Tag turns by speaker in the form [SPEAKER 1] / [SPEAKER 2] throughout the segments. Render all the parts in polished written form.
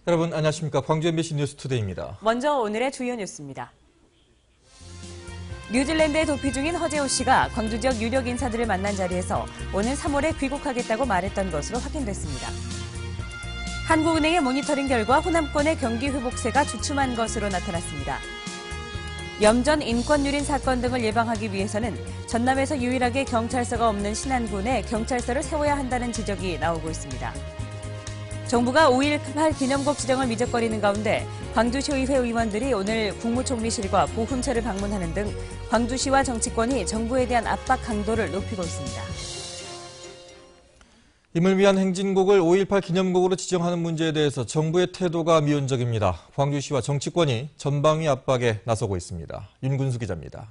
[SPEAKER 1] 여러분 안녕하십니까. 광주 MBC 뉴스투데이입니다.
[SPEAKER 2] 먼저 오늘의 주요 뉴스입니다. 뉴질랜드에 도피 중인 허재호 씨가 광주 지역 유력 인사들을 만난 자리에서 오는 3월에 귀국하겠다고 말했던 것으로 확인됐습니다. 한국은행의 모니터링 결과 호남권의 경기 회복세가 주춤한 것으로 나타났습니다. 염전 인권유린 사건 등을 예방하기 위해서는 전남에서 유일하게 경찰서가 없는 신안군에 경찰서를 세워야 한다는 지적이 나오고 있습니다. 정부가 5.18 기념국 지정을 미적거리는 가운데 광주시의회 의원들이 오늘 국무총리실과 보훈처를 방문하는 등 광주시와 정치권이 정부에 대한 압박 강도를 높이고 있습니다.
[SPEAKER 1] 임을 위한 행진곡을 5.18 기념곡으로 지정하는 문제에 대해서 정부의 태도가 미온적입니다. 광주시와 정치권이 전방위 압박에 나서고 있습니다. 윤군수 기자입니다.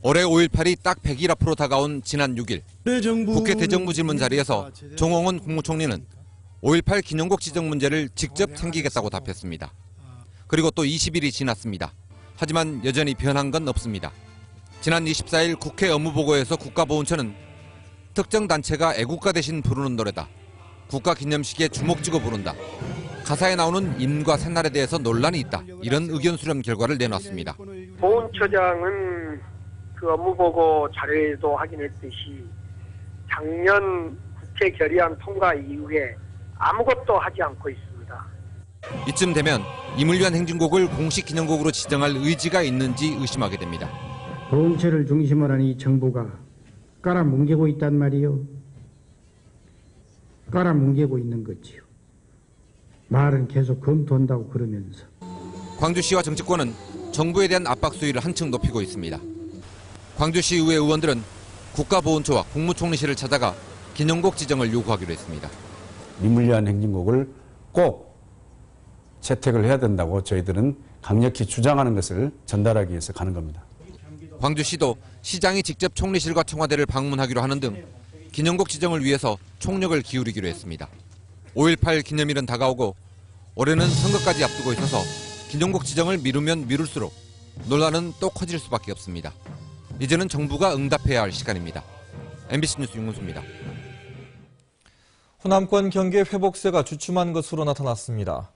[SPEAKER 3] 올해 5.18이 딱 100일 앞으로 다가온 지난 6일 국회 대정부 질문 자리에서 정홍원 국무총리는 5.18 기념곡 지정 문제를 직접 챙기겠다고 답했습니다. 그리고 또 20일이 지났습니다. 하지만 여전히 변한 건 없습니다. 지난 24일 국회 업무보고에서 국가보훈처는 특정 단체가 애국가 대신 부르는 노래다. 국가기념식에 주목지고 부른다. 가사에 나오는 임과 새날에 대해서 논란이 있다. 이런 의견 수렴 결과를 내놨습니다.
[SPEAKER 4] 보훈처장은 그 업무보고 자료에도 확인했듯이 작년 국회 결의안 통과 이후에 아무것도 하지 않고 있습니다.
[SPEAKER 3] 이쯤 되면 임을 위한 행진곡을 공식 기념곡으로 지정할 의지가 있는지 의심하게 됩니다.
[SPEAKER 5] 보훈처를 중심으로 한 이 정부가 깔아뭉개고 있단 말이요. 깔아뭉개고 있는 거지요. 말은 계속 검토한다고 그러면서.
[SPEAKER 3] 광주시와 정치권은 정부에 대한 압박 수위를 한층 높이고 있습니다. 광주시의회 의원들은 국가보훈처와 국무총리실을 찾아가 기념곡 지정을 요구하기로 했습니다.
[SPEAKER 6] 임을 위한 행진곡을 꼭 채택을 해야 된다고 저희들은 강력히 주장하는 것을 전달하기 위해서 가는 겁니다.
[SPEAKER 3] 광주시도 시장이 직접 총리실과 청와대를 방문하기로 하는 등 기념곡 지정을 위해서 총력을 기울이기로 했습니다. 5.18 기념일은 다가오고 올해는 선거까지 앞두고 있어서 기념곡 지정을 미루면 미룰수록 논란은 또 커질 수밖에 없습니다. 이제는 정부가 응답해야 할 시간입니다. MBC 뉴스 윤군수입니다.
[SPEAKER 1] 호남권 경기 회복세가 주춤한 것으로 나타났습니다.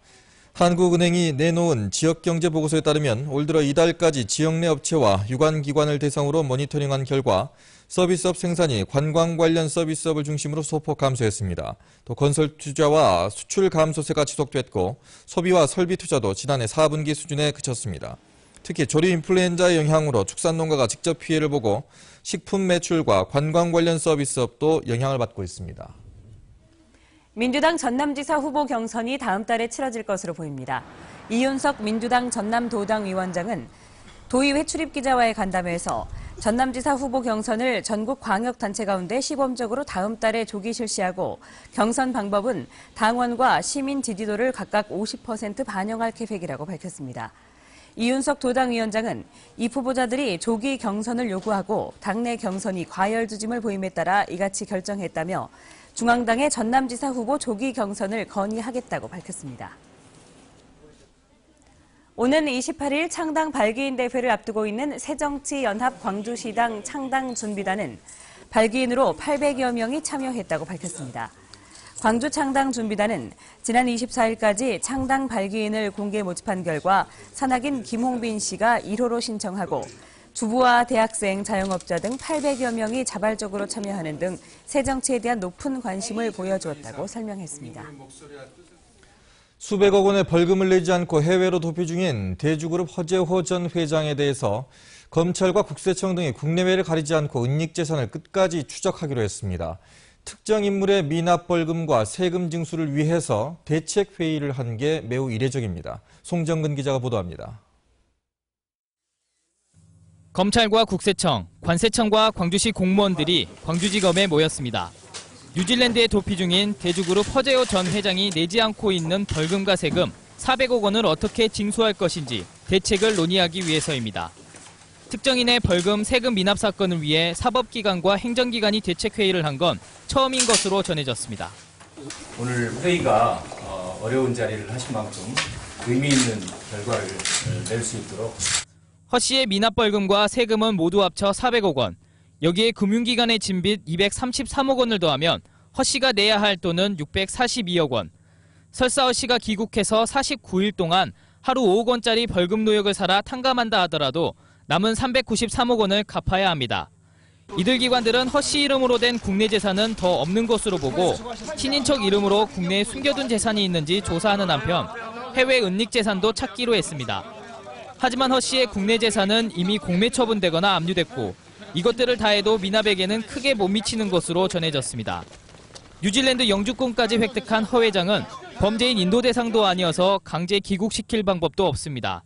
[SPEAKER 1] 한국은행이 내놓은 지역경제보고서에 따르면 올 들어 이달까지 지역 내 업체와 유관기관을 대상으로 모니터링한 결과 서비스업 생산이 관광 관련 서비스업을 중심으로 소폭 감소했습니다. 또 건설 투자와 수출 감소세가 지속됐고 소비와 설비 투자도 지난해 4분기 수준에 그쳤습니다. 특히 조류 인플루엔자의 영향으로 축산농가가 직접 피해를 보고 식품 매출과 관광 관련 서비스업도 영향을 받고 있습니다.
[SPEAKER 2] 민주당 전남지사 후보 경선이 다음 달에 치러질 것으로 보입니다. 이윤석 민주당 전남도당위원장은 도의회 출입기자와의 간담회에서 전남지사 후보 경선을 전국 광역단체 가운데 시범적으로 다음 달에 조기 실시하고 경선 방법은 당원과 시민 지지도를 각각 50% 반영할 계획이라고 밝혔습니다. 이윤석 도당위원장은 이 후보자들이 조기 경선을 요구하고 당내 경선이 과열주짐을 보임에 따라 이같이 결정했다며 중앙당의 전남지사 후보 조기 경선을 건의하겠다고 밝혔습니다. 오는 28일 창당 발기인 대회를 앞두고 있는 새정치연합 광주시당 창당준비단은 발기인으로 800여 명이 참여했다고 밝혔습니다. 광주창당준비단은 지난 24일까지 창당 발기인을 공개 모집한 결과 산악인 김홍빈 씨가 1호로 신청하고 주부와 대학생, 자영업자 등 800여 명이 자발적으로 참여하는 등 새정치에 대한 높은 관심을 보여주었다고 설명했습니다.
[SPEAKER 1] 수백억 원의 벌금을 내지 않고 해외로 도피 중인 대주그룹 허재호 전 회장에 대해서 검찰과 국세청 등이 국내외를 가리지 않고 은닉재산을 끝까지 추적하기로 했습니다. 특정 인물의 미납 벌금과 세금 징수를 위해서 대책회의를 한 게 매우 이례적입니다. 송정근 기자가 보도합니다.
[SPEAKER 7] 검찰과 국세청, 관세청과 광주시 공무원들이 광주지검에 모였습니다. 뉴질랜드에 도피 중인 대주그룹 허재호 전 회장이 내지 않고 있는 벌금과 세금 400억 원을 어떻게 징수할 것인지 대책을 논의하기 위해서입니다. 특정인의 벌금, 세금 미납 사건을 위해 사법기관과 행정기관이 대책회의를 한 건 처음인 것으로 전해졌습니다.
[SPEAKER 8] 오늘 회의가 어려운 자리를 하신 만큼 의미 있는 결과를 낼 수 있도록
[SPEAKER 7] 허 씨의 미납 벌금과 세금은 모두 합쳐 400억 원, 여기에 금융기관의 진빚 233억 원을 더하면 허 씨가 내야 할 돈은 642억 원, 설사 허 씨가 귀국해서 49일 동안 하루 5억 원짜리 벌금 노역을 살아 탕감한다 하더라도 남은 393억 원을 갚아야 합니다. 이들 기관들은 허 씨 이름으로 된 국내 재산은 더 없는 것으로 보고 친인척 이름으로 국내에 숨겨둔 재산이 있는지 조사하는 한편 해외 은닉 재산도 찾기로 했습니다. 하지만 허 씨의 국내 재산은 이미 공매 처분되거나 압류됐고 이것들을 다 해도 미납에게는 크게 못 미치는 것으로 전해졌습니다. 뉴질랜드 영주권까지 획득한 허 회장은 범죄인 인도 대상도 아니어서 강제 귀국시킬 방법도 없습니다.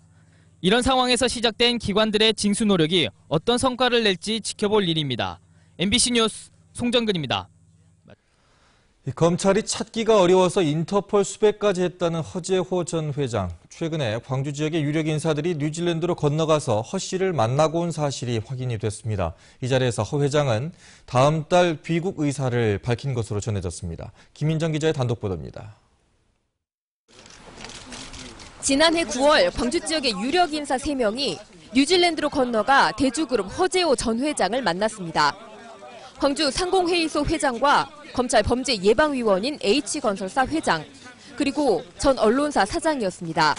[SPEAKER 7] 이런 상황에서 시작된 기관들의 징수 노력이 어떤 성과를 낼지 지켜볼 일입니다. MBC 뉴스 송정근입니다.
[SPEAKER 1] 검찰이 찾기가 어려워서 인터폴 수배까지 했다는 허재호 전 회장. 최근에 광주 지역의 유력 인사들이 뉴질랜드로 건너가서 허 씨를 만나고 온 사실이 확인이 됐습니다. 이 자리에서 허 회장은 다음 달 귀국 의사를 밝힌 것으로 전해졌습니다. 김인정 기자의 단독 보도입니다.
[SPEAKER 9] 지난해 9월 광주 지역의 유력 인사 3명이 뉴질랜드로 건너가 대주그룹 허재호 전 회장을 만났습니다. 광주 상공회의소 회장과 검찰 범죄예방위원인 H건설사 회장, 그리고 전 언론사 사장이었습니다.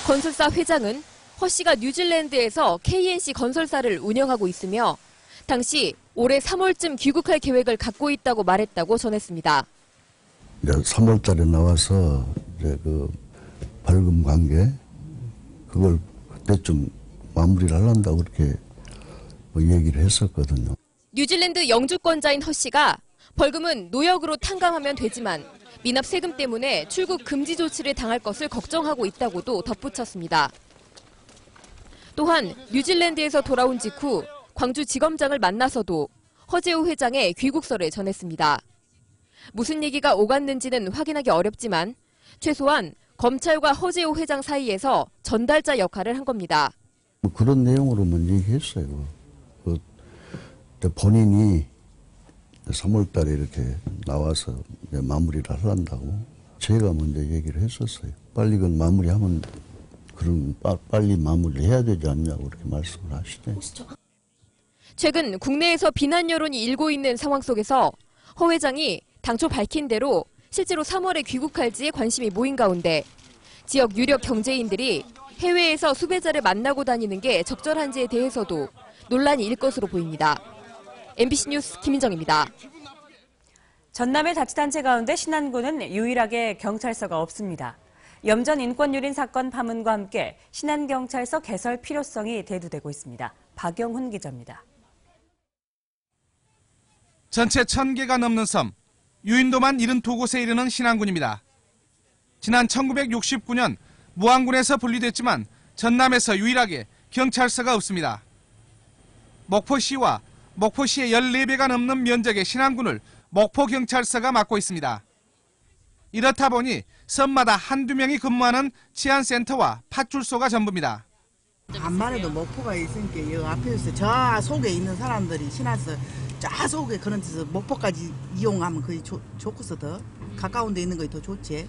[SPEAKER 9] 건설사 회장은 허 씨가 뉴질랜드에서 KNC 건설사를 운영하고 있으며 당시 올해 3월쯤 귀국할 계획을 갖고 있다고 말했다고 전했습니다.
[SPEAKER 10] 이제 3월 달에 나와서 이제 그 벌금 관계 그걸 그때쯤 마무리를 하려고 그렇게 얘기를 했었거든요.
[SPEAKER 9] 뉴질랜드 영주권자인 허 씨가 벌금은 노역으로 탕감하면 되지만 미납 세금 때문에 출국 금지 조치를 당할 것을 걱정하고 있다고도 덧붙였습니다. 또한 뉴질랜드에서 돌아온 직후 광주지검장을 만나서도 허재호 회장의 귀국설을 전했습니다. 무슨 얘기가 오갔는지는 확인하기 어렵지만 최소한 검찰과 허재호 회장 사이에서 전달자 역할을 한 겁니다.
[SPEAKER 10] 그런 내용으로만 얘기했어요. 본인이 3월 달에 이렇게 나와서 마무리를 하려고 제가 먼저 얘기를 했었어요. 빨리 그건 마무리하면 그럼 빨리 마무리를 해야 되지 않냐고 그렇게 말씀을 하시대요.
[SPEAKER 9] 최근 국내에서 비난 여론이 일고 있는 상황 속에서 허 회장이 당초 밝힌 대로 실제로 3월에 귀국할지에 관심이 모인 가운데 지역 유력 경제인들이 해외에서 수배자를 만나고 다니는 게 적절한지에 대해서도 논란이 일 것으로 보입니다. MBC 뉴스 김인정입니다.
[SPEAKER 2] 전남의 자치단체 가운데 신안군은 유일하게 경찰서가 없습니다. 염전 인권유린 사건 파문과 함께 신안경찰서 개설 필요성이 대두되고 있습니다. 박영훈 기자입니다.
[SPEAKER 11] 전체 1000개가 넘는 섬, 유인도만 72곳에 이르는 신안군입니다. 지난 1969년 무안군에서 분리됐지만 전남에서 유일하게 경찰서가 없습니다. 목포시와 목포시의 14배가 넘는 면적의 신안군을 목포경찰서가 맡고 있습니다. 이렇다 보니 섬마다 한두 명이 근무하는 치안센터와 파출소가 전부입니다.
[SPEAKER 12] 간만에도 목포가 있으니까 이 앞에서 저 속에 있는 사람들이 신안서 저 속에 그런 데서 목포까지 이용하면 거의 좋고서 더 가까운 데 있는 거이 더 좋지.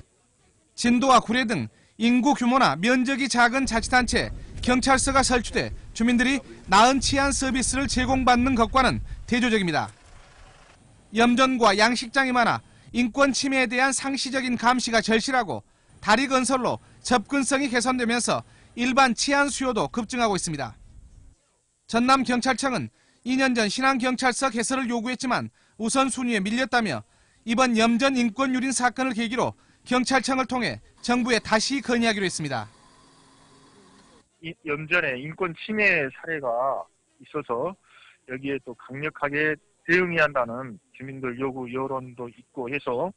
[SPEAKER 11] 진도와 구례 등 인구 규모나 면적이 작은 자치단체 경찰서가 설치돼 주민들이 나은 치안 서비스를 제공받는 것과는 대조적입니다. 염전과 양식장이 많아 인권 침해에 대한 상시적인 감시가 절실하고 다리 건설로 접근성이 개선되면서 일반 치안 수요도 급증하고 있습니다. 전남경찰청은 2년 전 신안경찰서 개설을 요구했지만 우선순위에 밀렸다며 이번 염전 인권유린 사건을 계기로 경찰청을 통해 정부에 다시 건의하기로 했습니다.
[SPEAKER 13] 염전에 인권 침해 사례가 있어서 여기에 또 강력하게 대응해야 한다는 주민들 요구 여론도 있고 해서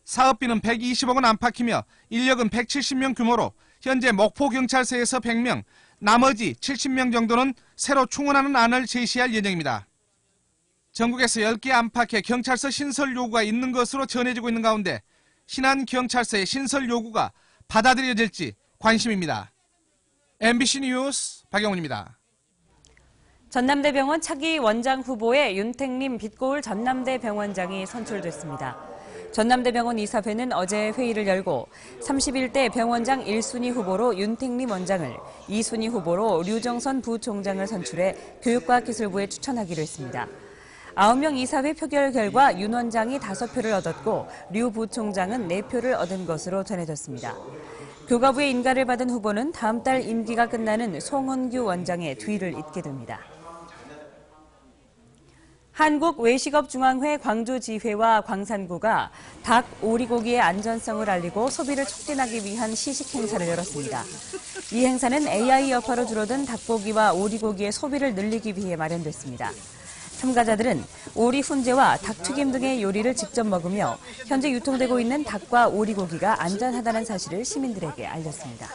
[SPEAKER 11] 사업비는 120억 원 안팎이며 인력은 170명 규모로 현재 목포경찰서에서 100명, 나머지 70명 정도는 새로 충원하는 안을 제시할 예정입니다. 전국에서 10개 안팎의 경찰서 신설 요구가 있는 것으로 전해지고 있는 가운데 신안경찰서의 신설 요구가 받아들여질지 관심입니다. MBC 뉴스 박영훈입니다.
[SPEAKER 2] 전남대병원 차기 원장 후보에 윤택림 빛고울 전남대병원장이 선출됐습니다. 전남대병원 이사회는 어제 회의를 열고 31대 병원장 1순위 후보로 윤택림 원장을, 2순위 후보로 류정선 부총장을 선출해 교육과기술부에 추천하기로 했습니다. 9명 이사회 표결 결과 윤 원장이 5표를 얻었고 류 부총장은 4표를 얻은 것으로 전해졌습니다. 교과부의 인가를 받은 후보는 다음 달 임기가 끝나는 송은규 원장의 뒤를 잇게 됩니다. 한국외식업중앙회 광주지회와 광산구가 닭, 오리고기의 안전성을 알리고 소비를 촉진하기 위한 시식 행사를 열었습니다. 이 행사는 AI 여파로 줄어든 닭고기와 오리고기의 소비를 늘리기 위해 마련됐습니다. 참가자들은 오리 훈제와 닭튀김 등의 요리를 직접 먹으며 현재 유통되고 있는 닭과 오리고기가 안전하다는 사실을 시민들에게 알렸습니다.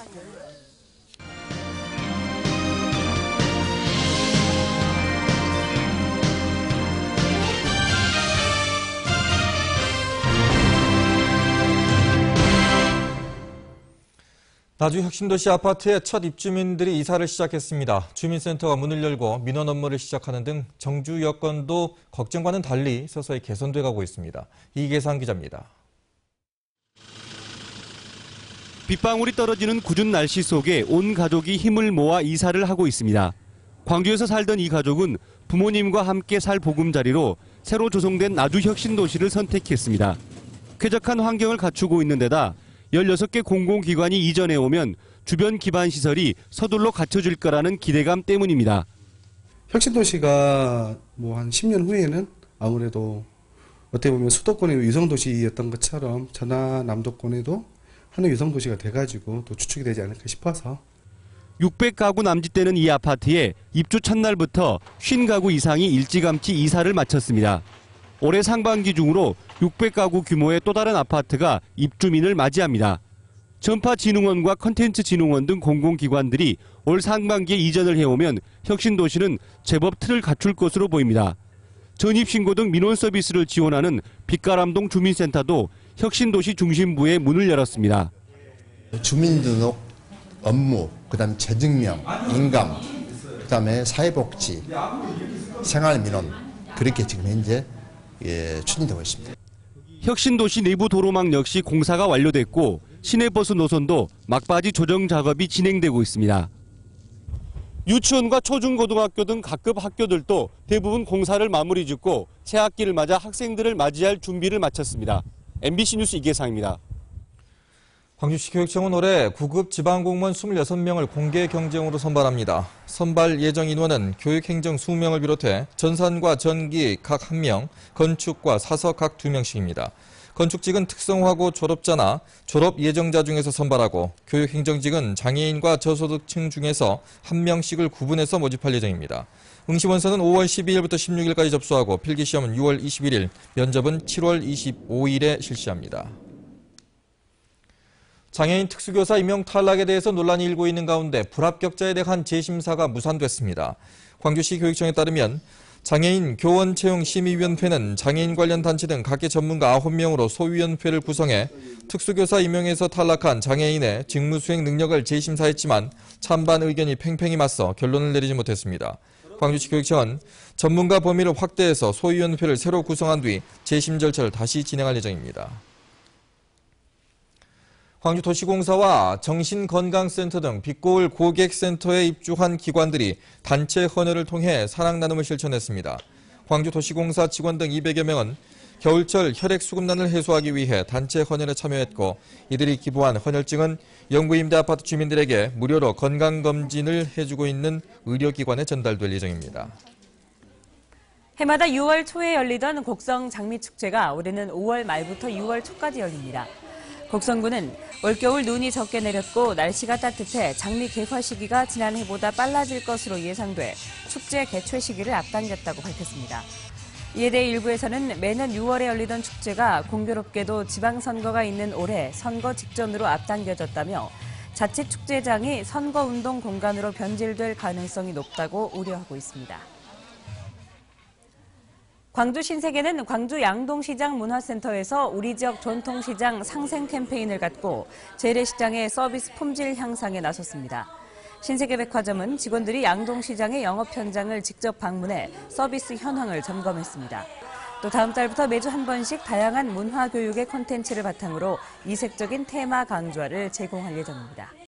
[SPEAKER 1] 나주 혁신도시 아파트에 첫 입주민들이 이사를 시작했습니다. 주민센터가 문을 열고 민원 업무를 시작하는 등 정주 여건도 걱정과는 달리 서서히 개선돼 가고 있습니다. 이계상 기자입니다.
[SPEAKER 14] 빗방울이 떨어지는 궂은 날씨 속에 온 가족이 힘을 모아 이사를 하고 있습니다. 광주에서 살던 이 가족은 부모님과 함께 살 보금자리로 새로 조성된 나주 혁신도시를 선택했습니다. 쾌적한 환경을 갖추고 있는 데다 16개 공공기관이 이전해 오면 주변 기반 시설이 서둘러 갖춰질 거라는 기대감 때문입니다.
[SPEAKER 15] 혁신도시가 한 10년 후에는 아무래도 어떻게 보면 수도권의 위성도시였던 것처럼 전라남도권에도 하나의 위성도시가 돼가지고 또 주축이 되지 않을까 싶어서
[SPEAKER 14] 600가구 남짓되는 이 아파트에 입주 첫날부터 50가구 이상이 일찌감치 이사를 마쳤습니다. 올해 상반기 중으로 600가구 규모의 또 다른 아파트가 입주민을 맞이합니다. 전파진흥원과 컨텐츠진흥원 등 공공기관들이 올 상반기에 이전을 해오면 혁신도시는 제법 틀을 갖출 것으로 보입니다. 전입신고 등 민원 서비스를 지원하는 빛가람동 주민센터도 혁신도시 중심부에 문을 열었습니다.
[SPEAKER 16] 주민등록, 업무, 그다음 재증명, 인감, 그다음에 사회복지, 생활민원 그렇게 지금 현재 추진되고 있습니다.
[SPEAKER 14] 혁신도시 내부 도로망 역시 공사가 완료됐고 시내버스 노선도 막바지 조정 작업이 진행되고 있습니다. 유치원과 초중고등학교 등 각급 학교들도 대부분 공사를 마무리 짓고 새학기를 맞아 학생들을 맞이할 준비를 마쳤습니다. MBC 뉴스 이계상입니다.
[SPEAKER 1] 광주시 교육청은 올해 9급 지방공무원 26명을 공개 경쟁으로 선발합니다. 선발 예정 인원은 교육행정 20명을 비롯해 전산과 전기 각 1명, 건축과 사서 각 2명씩입니다. 건축직은 특성화고 졸업자나 졸업 예정자 중에서 선발하고 교육행정직은 장애인과 저소득층 중에서 1명씩을 구분해서 모집할 예정입니다. 응시원서는 5월 12일부터 16일까지 접수하고 필기시험은 6월 21일, 면접은 7월 25일에 실시합니다. 장애인 특수교사 임용 탈락에 대해서 논란이 일고 있는 가운데 불합격자에 대한 재심사가 무산됐습니다. 광주시 교육청에 따르면 장애인 교원채용심의위원회는 장애인 관련 단체 등 각계 전문가 9명으로 소위원회를 구성해 특수교사 임용에서 탈락한 장애인의 직무수행 능력을 재심사했지만 찬반 의견이 팽팽히 맞서 결론을 내리지 못했습니다. 광주시 교육청은 전문가 범위를 확대해서 소위원회를 새로 구성한 뒤 재심 절차를 다시 진행할 예정입니다. 광주도시공사와 정신건강센터 등 빛고울 고객센터에 입주한 기관들이 단체 헌혈을 통해 사랑 나눔을 실천했습니다. 광주도시공사 직원 등 200여 명은 겨울철 혈액수급난을 해소하기 위해 단체 헌혈에 참여했고 이들이 기부한 헌혈증은 영구임대 아파트 주민들에게 무료로 건강검진을 해주고 있는 의료기관에 전달될 예정입니다.
[SPEAKER 2] 해마다 6월 초에 열리던 곡성 장미축제가 올해는 5월 말부터 6월 초까지 열립니다. 곡성구는 올겨울 눈이 적게 내렸고 날씨가 따뜻해 장미 개화 시기가 지난해보다 빨라질 것으로 예상돼 축제 개최 시기를 앞당겼다고 밝혔습니다. 이에 대해 일부에서는 매년 6월에 열리던 축제가 공교롭게도 지방선거가 있는 올해 선거 직전으로 앞당겨졌다며 자칫 축제장이 선거운동 공간으로 변질될 가능성이 높다고 우려하고 있습니다. 광주 신세계는 광주 양동시장 문화센터에서 우리 지역 전통시장 상생 캠페인을 갖고 재래시장의 서비스 품질 향상에 나섰습니다. 신세계백화점은 직원들이 양동시장의 영업 현장을 직접 방문해 서비스 현황을 점검했습니다. 또 다음 달부터 매주 한 번씩 다양한 문화교육의 콘텐츠를 바탕으로 이색적인 테마 강좌를 제공할 예정입니다.